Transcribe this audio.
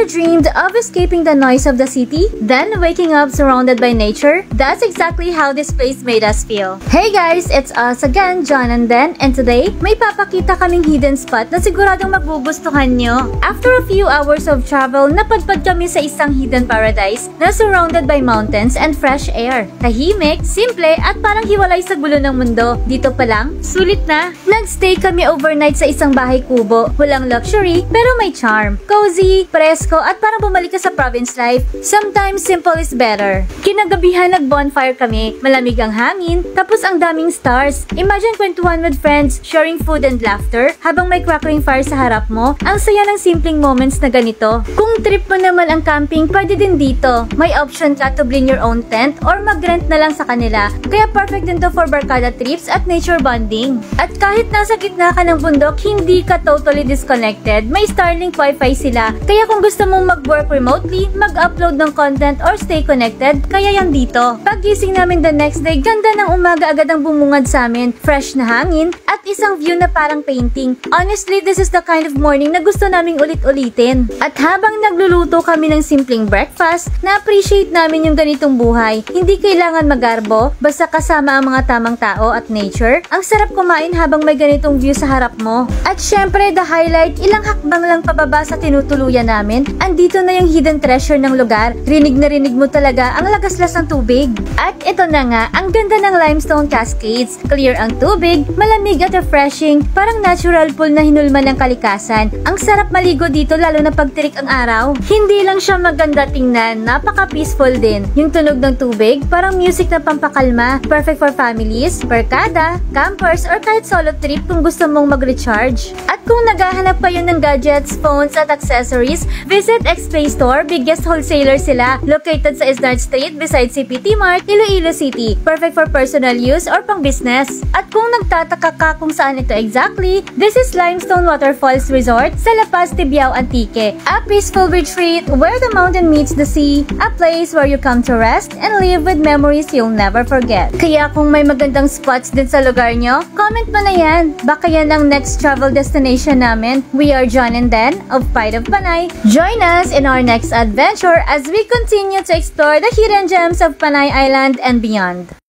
Ever dreamed of escaping the noise of the city, then waking up surrounded by nature? That's exactly how this place made us feel. Hey guys, it's us again, John and Den, and today, may papakita kaming hidden spot na siguradong magugustuhan nyo. After a few hours of travel, napadpad kami sa isang hidden paradise na surrounded by mountains and fresh air. Tahimik, simple, at parang hiwalay sa gulo ng mundo. Dito pa lang, sulit na. Nagstay kami overnight sa isang bahay kubo. Walang luxury, pero may charm. Cozy, presko, at parang bumalik ka sa province life. Sometimes simple is better. Kinagabihan nag-bonfire kami, malamig ang hangin, tapos ang daming stars. Imagine kwentuhan with friends, sharing food and laughter, habang may crackling fire sa harap mo. Ang saya ng simpleng moments na ganito. Kung trip mo naman ang camping, pwede din dito. May option ka to bring your own tent or mag-rent na lang sa kanila. Kaya perfect din to for barkada trips at nature bonding. At kahit nasa gitna ka ng bundok, hindi ka totally disconnected. May Starlink Wi-Fi sila. Kaya kung gusto mong mag-work remotely, mag-upload ng content or stay connected, kaya yan dito. Paggising namin the next day, ganda ng umaga agad ang bumungad sa amin. Fresh na hangin at isang view na parang painting. Honestly, this is the kind of morning na gusto naming ulit-ulitin. At habang nagluluto kami ng simpleng breakfast, na-appreciate namin yung ganitong buhay. Hindi kailangan magarbo, basta kasama ang mga tamang tao at nature. Ang sarap kumain habang may ganitong view sa harap mo. At syempre, the highlight, ilang hakbang lang pababa sa tinutuluyan namin, andito na yung hidden treasure ng lugar. Rinig na rinig mo talaga ang lagaslas ng tubig. At ito na nga, ang ganda ng limestone cascades. Clear ang tubig, malamig at refreshing, parang natural pool na hinulman ng kalikasan. Ang sarap maligo dito lalo na pagtirik ang araw. Hindi lang siya maganda tingnan, napaka-peaceful din. Yung tunog ng tubig, parang music na pampakalma. Perfect for families, barkada, campers, or kahit solo trip kung gusto mong mag-recharge. At kung naghahanap kayo ng gadgets, phones, at accessories, visit X-Play Store. Biggest wholesaler sila. Located sa Isnard Street beside CPT Mart, Iloilo City. Perfect for personal use or pang business. At kung nagtataka ka kung saan ito exactly, this is Limestone Waterfalls Resort sa La Paz, Tibiao, Antique. A peaceful retreat where the mountain meets the sea. A place where you come to rest and live with memories you'll never forget. Kaya kung may magandang spots din sa lugar nyo, comment mo na yan. Baka yan ang next travel destination namin. We are John and Den of Pride of Panay. Join us in our next adventure as we continue to explore the hidden gems of Panay Island and beyond.